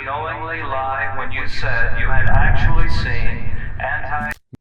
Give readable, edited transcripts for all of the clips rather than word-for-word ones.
knowingly lie when you said you had actually seen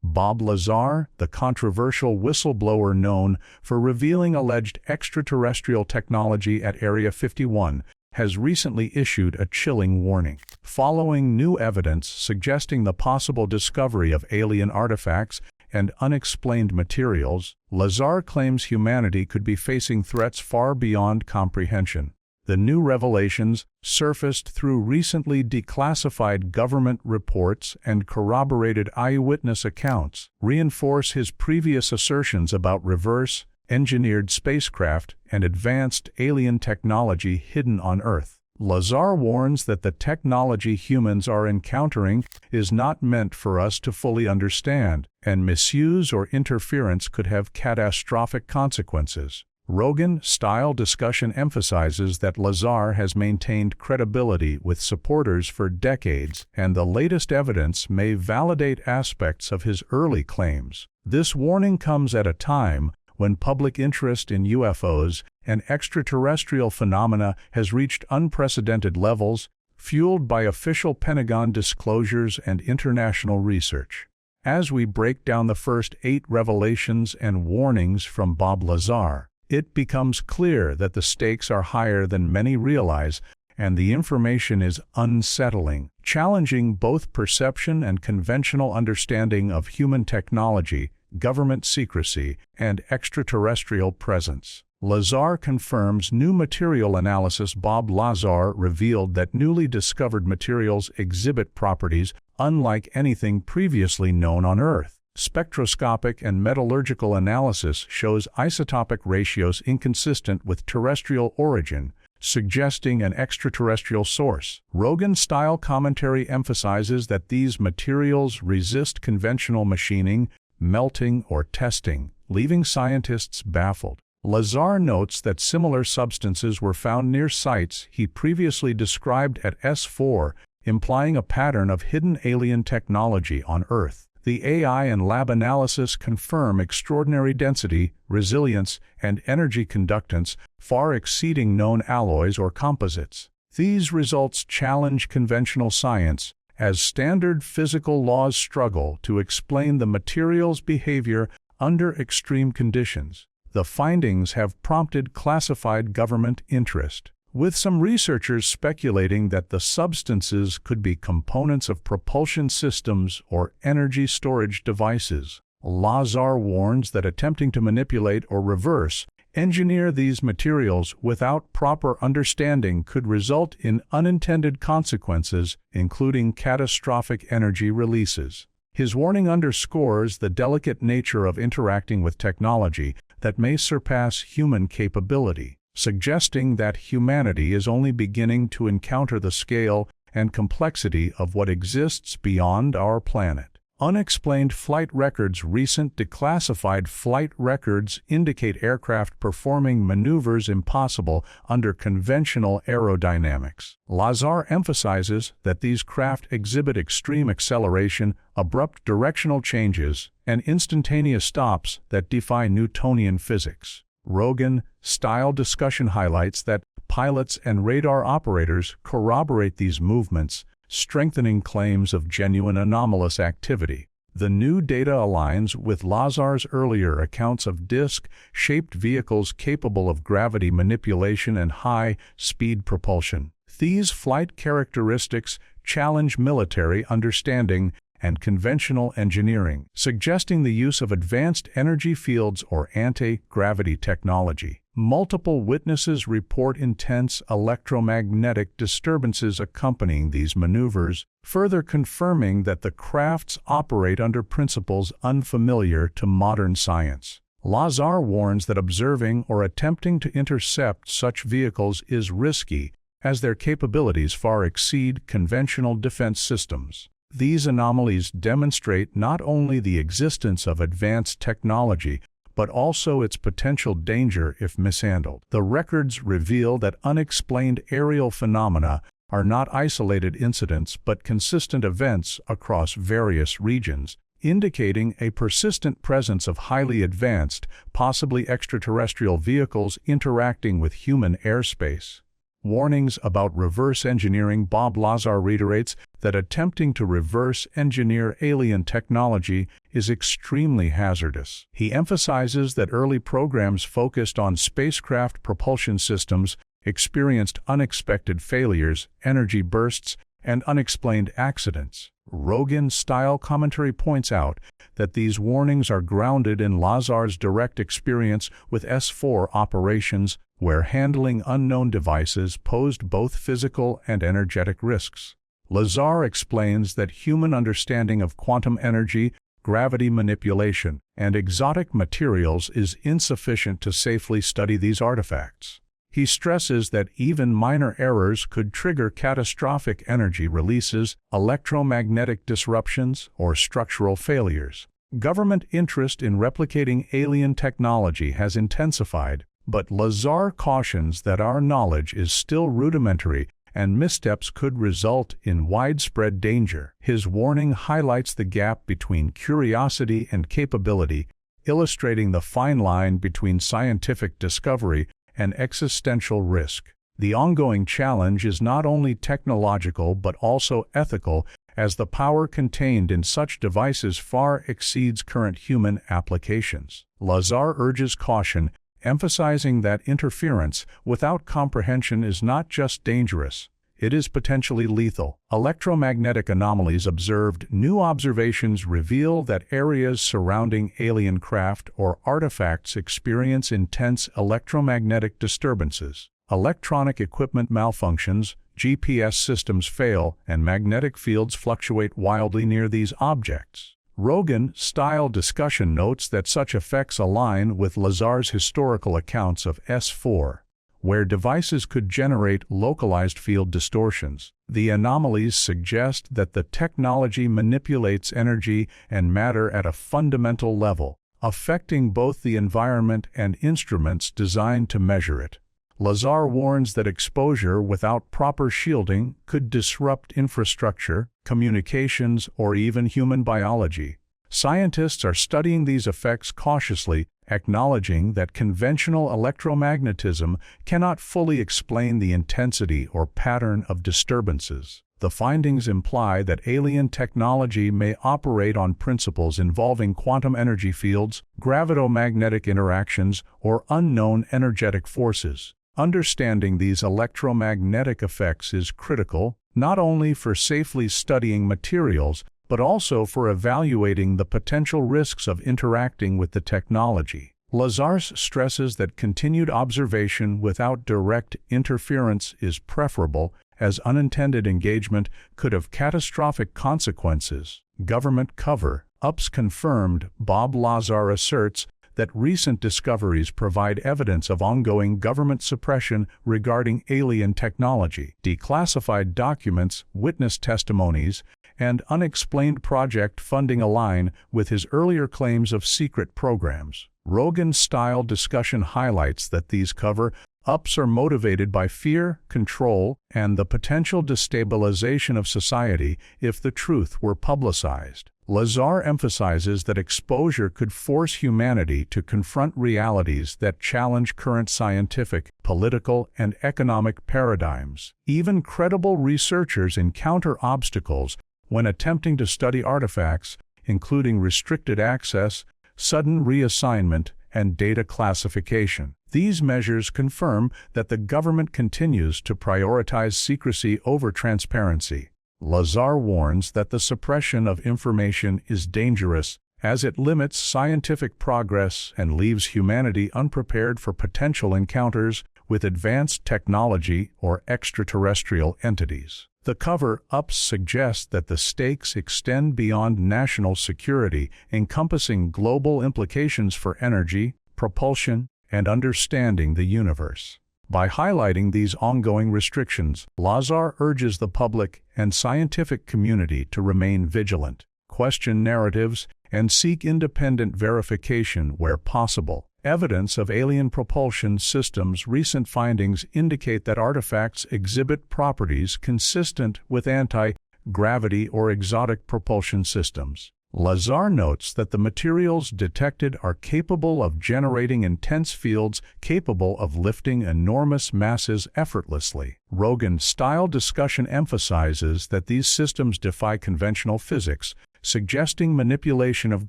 Bob Lazar, the controversial whistleblower known for revealing alleged extraterrestrial technology at Area 51, has recently issued a chilling warning. Following new evidence suggesting the possible discovery of alien artifacts and unexplained materials, Lazar claims humanity could be facing threats far beyond comprehension. The new revelations, surfaced through recently declassified government reports and corroborated eyewitness accounts, reinforce his previous assertions about reverse-engineered spacecraft and advanced alien technology hidden on Earth. Lazar warns that the technology humans are encountering is not meant for us to fully understand, and misuse or interference could have catastrophic consequences. Rogan-style discussion emphasizes that Lazar has maintained credibility with supporters for decades, and the latest evidence may validate aspects of his early claims. This warning comes at a time when public interest in UFOs and extraterrestrial phenomena has reached unprecedented levels, fueled by official Pentagon disclosures and international research. As we break down the first 8 revelations and warnings from Bob Lazar, it becomes clear that the stakes are higher than many realize, and the information is unsettling, challenging both perception and conventional understanding of human technology, government secrecy, and extraterrestrial presence. Lazar confirms new material analysis. Bob Lazar revealed that newly discovered materials exhibit properties unlike anything previously known on Earth. Spectroscopic and metallurgical analysis shows isotopic ratios inconsistent with terrestrial origin, suggesting an extraterrestrial source. Rogan-style commentary emphasizes that these materials resist conventional machining, melting, or testing, leaving scientists baffled. Lazar notes that similar substances were found near sites he previously described at S4, implying a pattern of hidden alien technology on Earth. The AI and lab analysis confirm extraordinary density, resilience, and energy conductance, far exceeding known alloys or composites. These results challenge conventional science, as standard physical laws struggle to explain the material's behavior under extreme conditions. The findings have prompted classified government interest, with some researchers speculating that the substances could be components of propulsion systems or energy storage devices. Lazar warns that attempting to manipulate or reverse-engineer these materials without proper understanding could result in unintended consequences, including catastrophic energy releases. His warning underscores the delicate nature of interacting with technology that may surpass human capability, suggesting that humanity is only beginning to encounter the scale and complexity of what exists beyond our planet. Unexplained flight records. Recent declassified flight records indicate aircraft performing maneuvers impossible under conventional aerodynamics. Lazar emphasizes that these craft exhibit extreme acceleration, abrupt directional changes, and instantaneous stops that defy Newtonian physics. Rogan-style discussion highlights that pilots and radar operators corroborate these movements, strengthening claims of genuine anomalous activity. The new data aligns with Lazar's earlier accounts of disc-shaped vehicles capable of gravity manipulation and high-speed propulsion. These flight characteristics challenge military understanding and conventional engineering, suggesting the use of advanced energy fields or anti-gravity technology. Multiple witnesses report intense electromagnetic disturbances accompanying these maneuvers, further confirming that the crafts operate under principles unfamiliar to modern science. Lazar warns that observing or attempting to intercept such vehicles is risky, as their capabilities far exceed conventional defense systems. These anomalies demonstrate not only the existence of advanced technology, but also its potential danger if mishandled. The records reveal that unexplained aerial phenomena are not isolated incidents but consistent events across various regions, indicating a persistent presence of highly advanced, possibly extraterrestrial vehicles interacting with human airspace. Warnings about reverse engineering. Bob Lazar reiterates that attempting to reverse engineer alien technology is extremely hazardous. He emphasizes that early programs focused on spacecraft propulsion systems experienced unexpected failures, energy bursts, and unexplained accidents. Rogan-style commentary points out that these warnings are grounded in Lazar's direct experience with S4 operations, where handling unknown devices posed both physical and energetic risks. Lazar explains that human understanding of quantum energy, gravity manipulation, and exotic materials is insufficient to safely study these artifacts. He stresses that even minor errors could trigger catastrophic energy releases, electromagnetic disruptions, or structural failures. Government interest in replicating alien technology has intensified, but Lazar cautions that our knowledge is still rudimentary and missteps could result in widespread danger. His warning highlights the gap between curiosity and capability, illustrating the fine line between scientific discovery and existential risk. The ongoing challenge is not only technological but also ethical, as the power contained in such devices far exceeds current human applications. Lazar urges caution, emphasizing that interference without comprehension is not just dangerous, it is potentially lethal. Electromagnetic anomalies observed. New observations reveal that areas surrounding alien craft or artifacts experience intense electromagnetic disturbances. Electronic equipment malfunctions, GPS systems fail, and magnetic fields fluctuate wildly near these objects. Rogan-style discussion notes that such effects align with Lazar's historical accounts of S4, where devices could generate localized field distortions. The anomalies suggest that the technology manipulates energy and matter at a fundamental level, affecting both the environment and instruments designed to measure it. Lazar warns that exposure without proper shielding could disrupt infrastructure, communications, or even human biology. Scientists are studying these effects cautiously, acknowledging that conventional electromagnetism cannot fully explain the intensity or pattern of disturbances. The findings imply that alien technology may operate on principles involving quantum energy fields, gravitomagnetic interactions, or unknown energetic forces. Understanding these electromagnetic effects is critical, not only for safely studying materials, but also for evaluating the potential risks of interacting with the technology. Lazar stresses that continued observation without direct interference is preferable, as unintended engagement could have catastrophic consequences. Government cover-ups confirmed. Bob Lazar asserts that recent discoveries provide evidence of ongoing government suppression regarding alien technology. Declassified documents, witness testimonies, and unexplained project funding align with his earlier claims of secret programs. Rogan-style discussion highlights that these cover-ups are motivated by fear, control, and the potential destabilization of society if the truth were publicized. Lazar emphasizes that exposure could force humanity to confront realities that challenge current scientific, political, and economic paradigms. Even credible researchers encounter obstacles when attempting to study artifacts, including restricted access, sudden reassignment, and data classification. These measures confirm that the government continues to prioritize secrecy over transparency. Lazar warns that the suppression of information is dangerous, as it limits scientific progress and leaves humanity unprepared for potential encounters with advanced technology or extraterrestrial entities. The cover-ups suggest that the stakes extend beyond national security, encompassing global implications for energy, propulsion, and understanding the universe. By highlighting these ongoing restrictions, Lazar urges the public and scientific community to remain vigilant, question narratives, and seek independent verification where possible. Evidence of alien propulsion systems. Recent findings indicate that artifacts exhibit properties consistent with anti-gravity or exotic propulsion systems. Lazar notes that the materials detected are capable of generating intense fields capable of lifting enormous masses effortlessly. Rogan-style discussion emphasizes that these systems defy conventional physics, suggesting manipulation of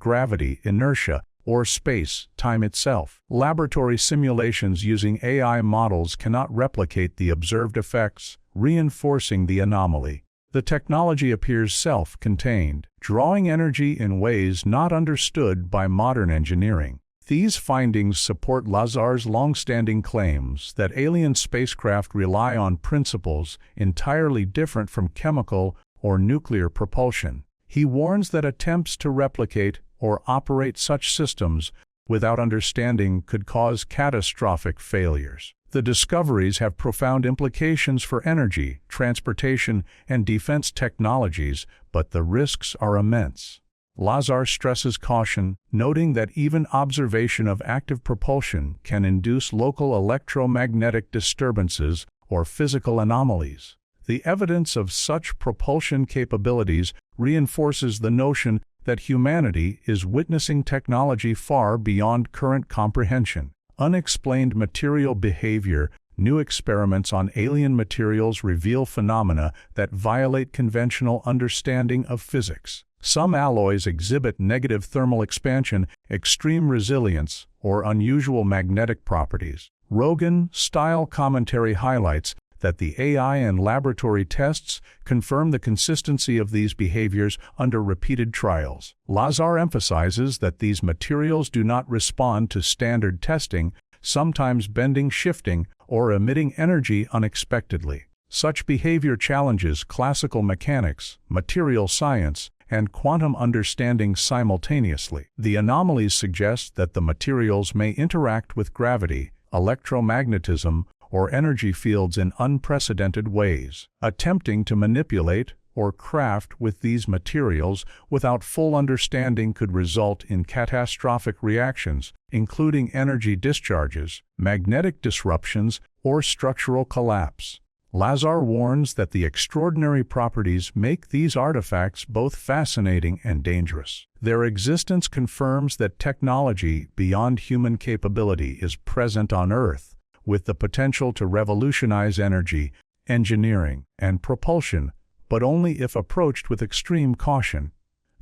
gravity, inertia, or space-time itself. Laboratory simulations using AI models cannot replicate the observed effects, reinforcing the anomaly. The technology appears self-contained, drawing energy in ways not understood by modern engineering. These findings support Lazar's long-standing claims that alien spacecraft rely on principles entirely different from chemical or nuclear propulsion. He warns that attempts to replicate or operate such systems without understanding could cause catastrophic failures. The discoveries have profound implications for energy, transportation, and defense technologies, but the risks are immense. Lazar stresses caution, noting that even observation of active propulsion can induce local electromagnetic disturbances or physical anomalies. The evidence of such propulsion capabilities reinforces the notion that humanity is witnessing technology far beyond current comprehension. Unexplained material behavior. New experiments on alien materials reveal phenomena that violate conventional understanding of physics. Some alloys exhibit negative thermal expansion, extreme resilience, or unusual magnetic properties. Rogan-style commentary highlights that the AI and laboratory tests confirm the consistency of these behaviors under repeated trials. Lazar emphasizes that these materials do not respond to standard testing, sometimes bending, shifting, or emitting energy unexpectedly. Such behavior challenges classical mechanics, material science, and quantum understanding simultaneously. The anomalies suggest that the materials may interact with gravity, electromagnetism, or energy fields in unprecedented ways. Attempting to manipulate or craft with these materials without full understanding could result in catastrophic reactions, including energy discharges, magnetic disruptions, or structural collapse. Lazar warns that the extraordinary properties make these artifacts both fascinating and dangerous. Their existence confirms that technology beyond human capability is present on Earth, with the potential to revolutionize energy, engineering, and propulsion, but only if approached with extreme caution.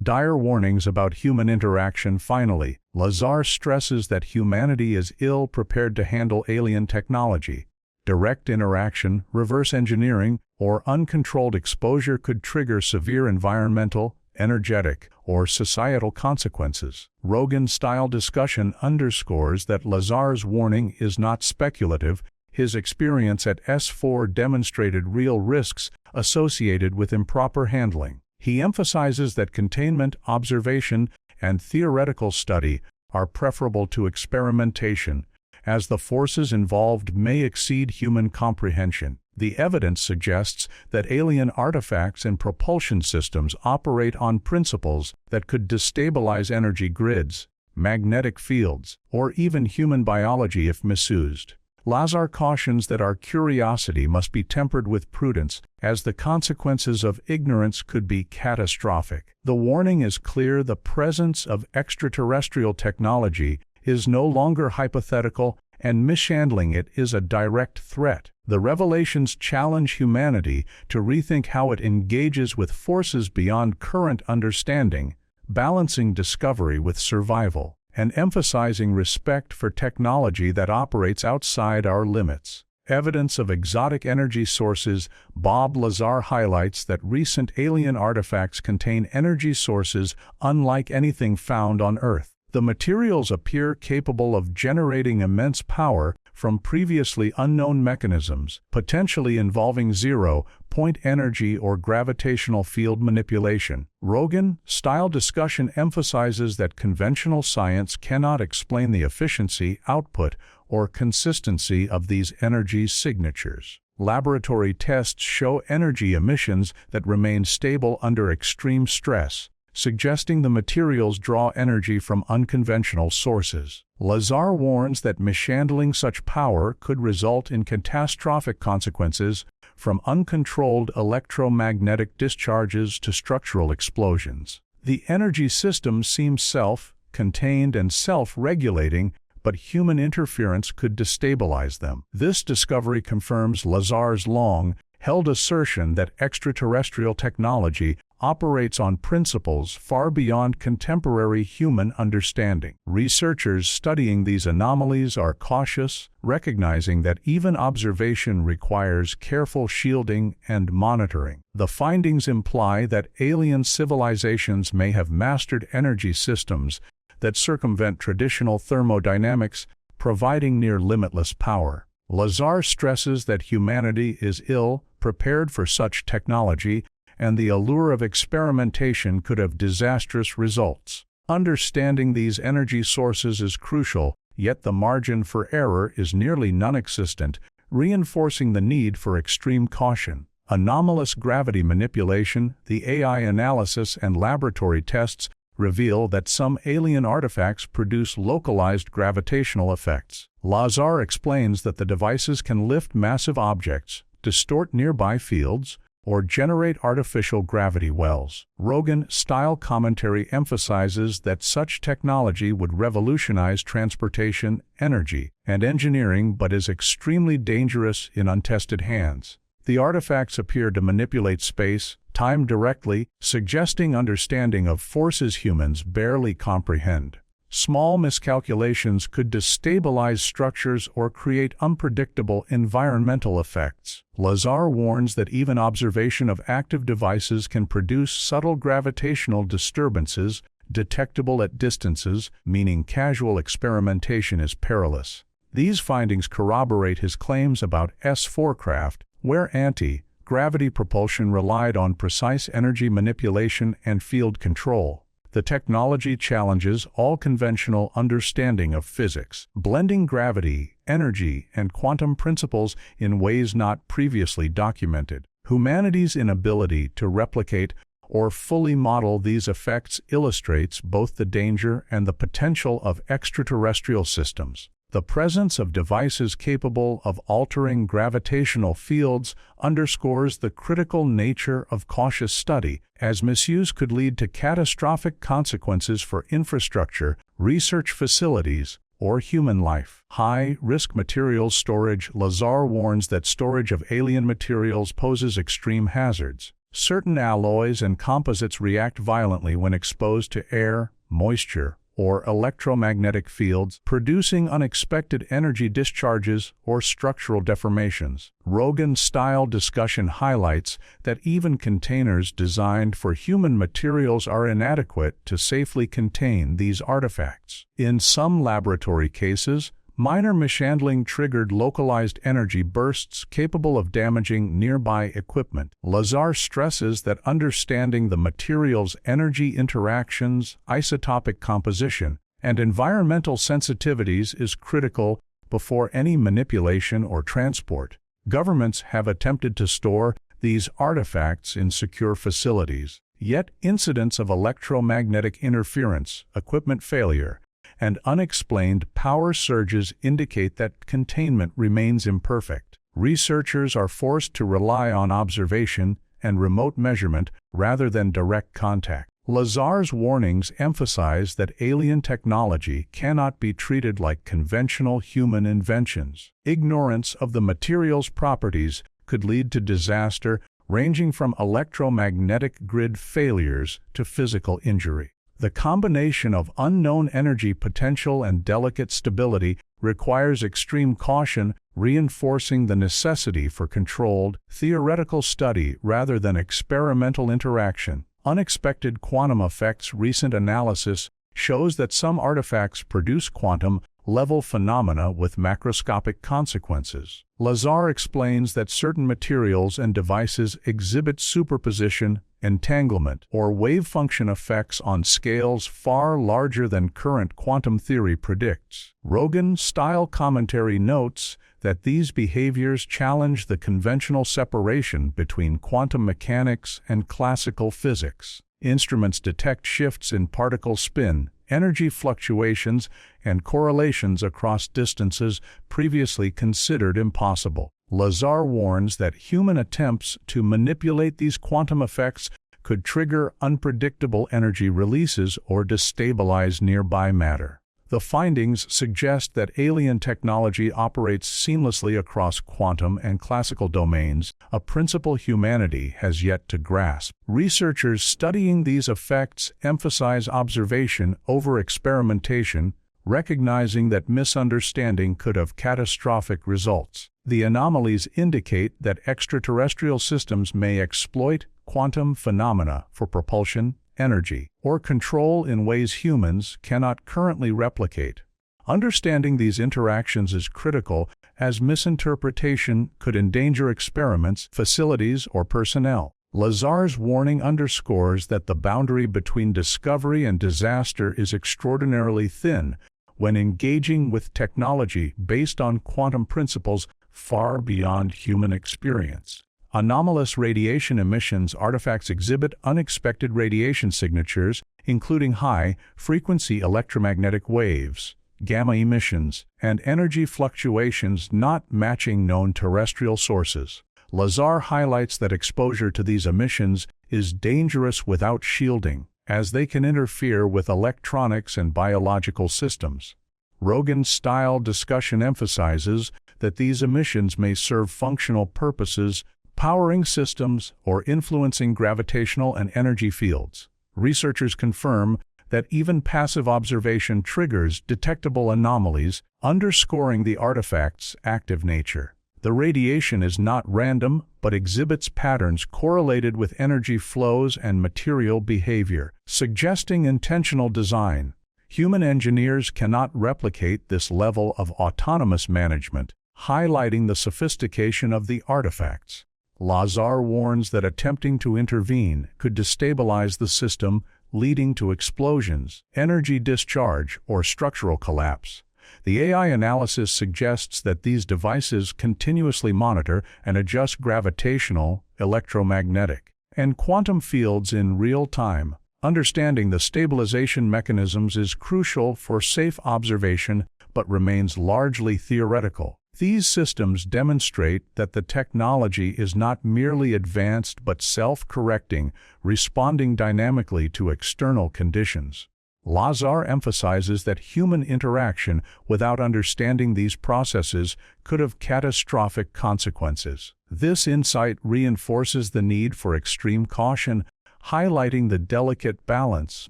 Dire warnings about human interaction. Finally, Lazar stresses that humanity is ill-prepared to handle alien technology. Direct interaction, reverse engineering, or uncontrolled exposure could trigger severe environmental, energetic, or societal consequences. Rogan-style discussion underscores that Lazar's warning is not speculative. His experience at S4 demonstrated real risks associated with improper handling. He emphasizes that containment, observation, and theoretical study are preferable to experimentation, as the forces involved may exceed human comprehension. The evidence suggests that alien artifacts and propulsion systems operate on principles that could destabilize energy grids, magnetic fields, or even human biology if misused. Lazar cautions that our curiosity must be tempered with prudence, as the consequences of ignorance could be catastrophic. The warning is clear: the presence of extraterrestrial technology is no longer hypothetical, and mishandling it is a direct threat. The revelations challenge humanity to rethink how it engages with forces beyond current understanding, balancing discovery with survival, and emphasizing respect for technology that operates outside our limits. Evidence of exotic energy sources. Bob Lazar highlights that recent alien artifacts contain energy sources unlike anything found on Earth. The materials appear capable of generating immense power from previously unknown mechanisms, potentially involving zero-point energy or gravitational field manipulation. Rogan-style discussion emphasizes that conventional science cannot explain the efficiency, output, or consistency of these energy signatures. Laboratory tests show energy emissions that remain stable under extreme stress, suggesting the materials draw energy from unconventional sources. Lazar warns that mishandling such power could result in catastrophic consequences, from uncontrolled electromagnetic discharges to structural explosions. The energy systems seem self-contained and self-regulating, but human interference could destabilize them. This discovery confirms Lazar's long-held assertion that extraterrestrial technology operates on principles far beyond contemporary human understanding. Researchers studying these anomalies are cautious, recognizing that even observation requires careful shielding and monitoring. The findings imply that alien civilizations may have mastered energy systems that circumvent traditional thermodynamics, providing near-limitless power. Lazar stresses that humanity is ill-prepared for such technology, and the allure of experimentation could have disastrous results. Understanding these energy sources is crucial, yet the margin for error is nearly non-existent, reinforcing the need for extreme caution. Anomalous gravity manipulation, the AI analysis, and laboratory tests reveal that some alien artifacts produce localized gravitational effects. Lazar explains that the devices can lift massive objects, distort nearby fields, or generate artificial gravity wells. Rogan-style commentary emphasizes that such technology would revolutionize transportation, energy, and engineering, but is extremely dangerous in untested hands. The artifacts appear to manipulate space-time directly, suggesting understanding of forces humans barely comprehend. Small miscalculations could destabilize structures or create unpredictable environmental effects. Lazar warns that even observation of active devices can produce subtle gravitational disturbances, detectable at distances, meaning casual experimentation is perilous. These findings corroborate his claims about S-4 craft, where anti-gravity propulsion relied on precise energy manipulation and field control. The technology challenges all conventional understanding of physics, blending gravity, energy, and quantum principles in ways not previously documented. Humanity's inability to replicate or fully model these effects illustrates both the danger and the potential of extraterrestrial systems. The presence of devices capable of altering gravitational fields underscores the critical nature of cautious study, as misuse could lead to catastrophic consequences for infrastructure, research facilities, or human life. High-risk materials storage. Lazar warns that storage of alien materials poses extreme hazards. Certain alloys and composites react violently when exposed to air, moisture, or electromagnetic fields, producing unexpected energy discharges or structural deformations. Rogan-style discussion highlights that even containers designed for human materials are inadequate to safely contain these artifacts. In some laboratory cases, minor mishandling triggered localized energy bursts capable of damaging nearby equipment. Lazar stresses that understanding the material's energy interactions, isotopic composition, and environmental sensitivities is critical before any manipulation or transport. Governments have attempted to store these artifacts in secure facilities, yet incidents of electromagnetic interference, equipment failure, and unexplained power surges indicate that containment remains imperfect. Researchers are forced to rely on observation and remote measurement rather than direct contact. Lazar's warnings emphasize that alien technology cannot be treated like conventional human inventions. Ignorance of the material's properties could lead to disaster, ranging from electromagnetic grid failures to physical injury. The combination of unknown energy potential and delicate stability requires extreme caution, reinforcing the necessity for controlled, theoretical study rather than experimental interaction. Unexpected quantum effects. Recent analysis shows that some artifacts produce quantum-level phenomena with macroscopic consequences. Lazar explains that certain materials and devices exhibit superposition, entanglement, or wave function effects on scales far larger than current quantum theory predicts. Rogan-style commentary notes that these behaviors challenge the conventional separation between quantum mechanics and classical physics. Instruments detect shifts in particle spin, energy fluctuations, and correlations across distances previously considered impossible. Lazar warns that human attempts to manipulate these quantum effects could trigger unpredictable energy releases or destabilize nearby matter. The findings suggest that alien technology operates seamlessly across quantum and classical domains, a principle humanity has yet to grasp. Researchers studying these effects emphasize observation over experimentation, recognizing that misunderstanding could have catastrophic results. The anomalies indicate that extraterrestrial systems may exploit quantum phenomena for propulsion, energy, or control in ways humans cannot currently replicate. Understanding these interactions is critical, as misinterpretation could endanger experiments, facilities, or personnel. Lazar's warning underscores that the boundary between discovery and disaster is extraordinarily thin when engaging with technology based on quantum principles far beyond human experience. Anomalous radiation emissions artifacts exhibit unexpected radiation signatures, including high-frequency electromagnetic waves, gamma emissions, and energy fluctuations not matching known terrestrial sources. Lazar highlights that exposure to these emissions is dangerous without shielding, as they can interfere with electronics and biological systems. Rogan's style discussion emphasizes that these emissions may serve functional purposes, powering systems, or influencing gravitational and energy fields. Researchers confirm that even passive observation triggers detectable anomalies, underscoring the artifact's active nature. The radiation is not random, but exhibits patterns correlated with energy flows and material behavior, suggesting intentional design. Human engineers cannot replicate this level of autonomous management, highlighting the sophistication of the artifacts. Lazar warns that attempting to intervene could destabilize the system, leading to explosions, energy discharge, or structural collapse. The AI analysis suggests that these devices continuously monitor and adjust gravitational, electromagnetic, and quantum fields in real time. Understanding the stabilization mechanisms is crucial for safe observation, but remains largely theoretical. These systems demonstrate that the technology is not merely advanced but self-correcting, responding dynamically to external conditions. Lazar emphasizes that human interaction without understanding these processes could have catastrophic consequences. This insight reinforces the need for extreme caution, highlighting the delicate balance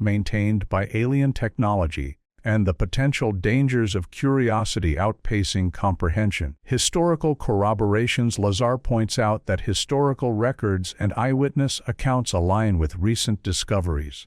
maintained by alien technology and the potential dangers of curiosity outpacing comprehension. Historical corroborations. Lazar points out that historical records and eyewitness accounts align with recent discoveries.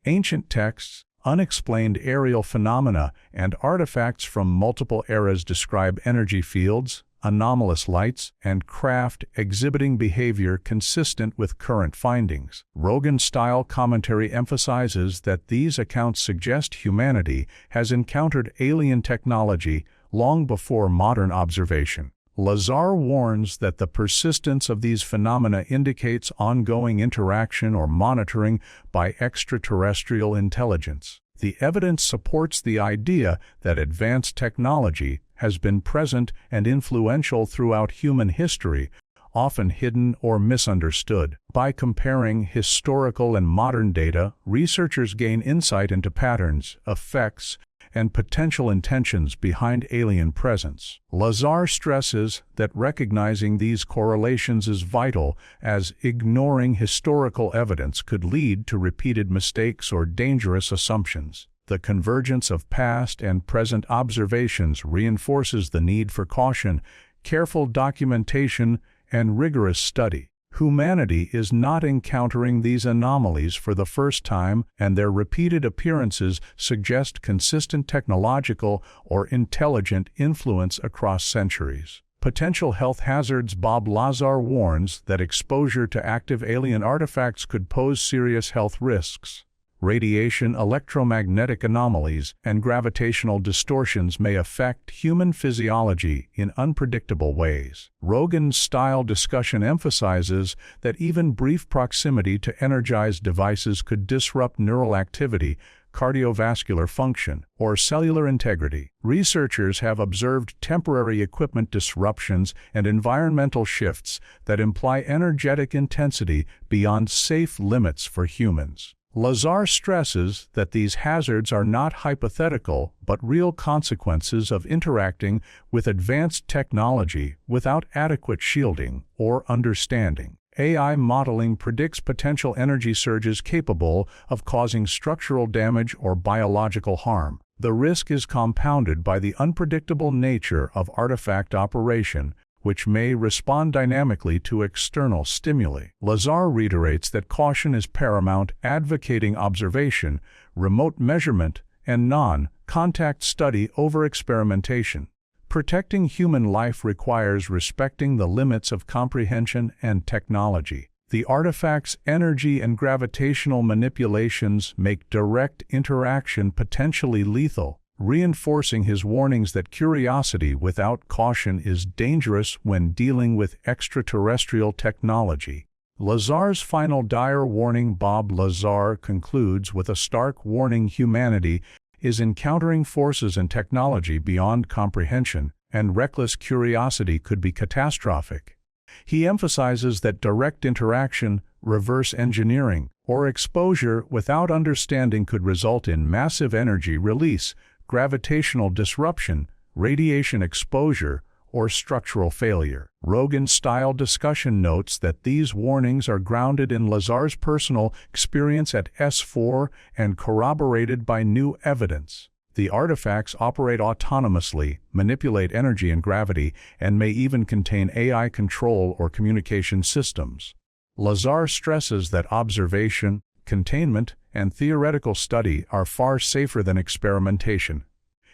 Ancient texts, unexplained aerial phenomena, and artifacts from multiple eras describe energy fields, anomalous lights, and craft exhibiting behavior consistent with current findings. Rogan-style commentary emphasizes that these accounts suggest humanity has encountered alien technology long before modern observation. Lazar warns that the persistence of these phenomena indicates ongoing interaction or monitoring by extraterrestrial intelligence. The evidence supports the idea that advanced technology has been present and influential throughout human history, often hidden or misunderstood. By comparing historical and modern data, researchers gain insight into patterns, effects, and potential intentions behind alien presence. Lazar stresses that recognizing these correlations is vital, as ignoring historical evidence could lead to repeated mistakes or dangerous assumptions. The convergence of past and present observations reinforces the need for caution, careful documentation, and rigorous study. Humanity is not encountering these anomalies for the first time, and their repeated appearances suggest consistent technological or intelligent influence across centuries. Potential health hazards. Bob Lazar warns that exposure to active alien artifacts could pose serious health risks. Radiation, electromagnetic anomalies, and gravitational distortions may affect human physiology in unpredictable ways. Rogan's style discussion emphasizes that even brief proximity to energized devices could disrupt neural activity, cardiovascular function, or cellular integrity. Researchers have observed temporary equipment disruptions and environmental shifts that imply energetic intensity beyond safe limits for humans. Lazar stresses that these hazards are not hypothetical but real consequences of interacting with advanced technology without adequate shielding or understanding. AI modeling predicts potential energy surges capable of causing structural damage or biological harm. The risk is compounded by the unpredictable nature of artifact operation, which may respond dynamically to external stimuli. Lazar reiterates that caution is paramount, advocating observation, remote measurement, and non-contact study over experimentation. Protecting human life requires respecting the limits of comprehension and technology. The artifact's energy and gravitational manipulations make direct interaction potentially lethal, reinforcing his warnings that curiosity without caution is dangerous when dealing with extraterrestrial technology. Lazar's final dire warning. Bob Lazar concludes with a stark warning: humanity is encountering forces and technology beyond comprehension, and reckless curiosity could be catastrophic. He emphasizes that direct interaction, reverse engineering, or exposure without understanding could result in massive energy release, gravitational disruption, radiation exposure, or structural failure. Rogan-style discussion notes that these warnings are grounded in Lazar's personal experience at S4 and corroborated by new evidence. The artifacts operate autonomously, manipulate energy and gravity, and may even contain AI control or communication systems. Lazar stresses that observation, containment, and theoretical study are far safer than experimentation.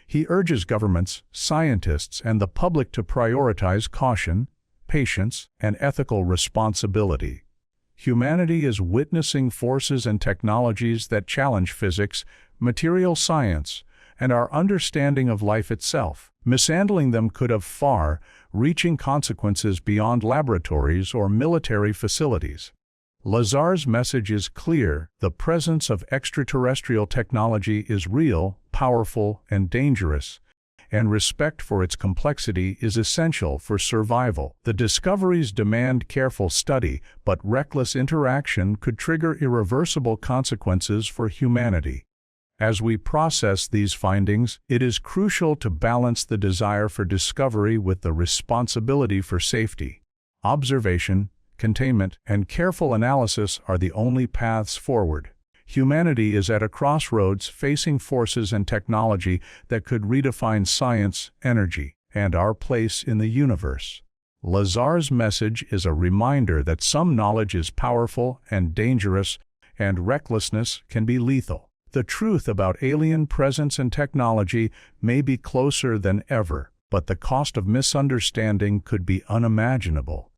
He urges governments, scientists, and the public to prioritize caution, patience, and ethical responsibility. Humanity is witnessing forces and technologies that challenge physics, material science, and our understanding of life itself. Mishandling them could have far-reaching consequences beyond laboratories or military facilities. Lazar's message is clear: the presence of extraterrestrial technology is real, powerful, and dangerous, and respect for its complexity is essential for survival. The discoveries demand careful study, but reckless interaction could trigger irreversible consequences for humanity. As we process these findings, it is crucial to balance the desire for discovery with the responsibility for safety. Observation, containment, and careful analysis are the only paths forward. Humanity is at a crossroads, facing forces and technology that could redefine science, energy, and our place in the universe. Lazar's message is a reminder that some knowledge is powerful and dangerous, and recklessness can be lethal. The truth about alien presence and technology may be closer than ever, but the cost of misunderstanding could be unimaginable.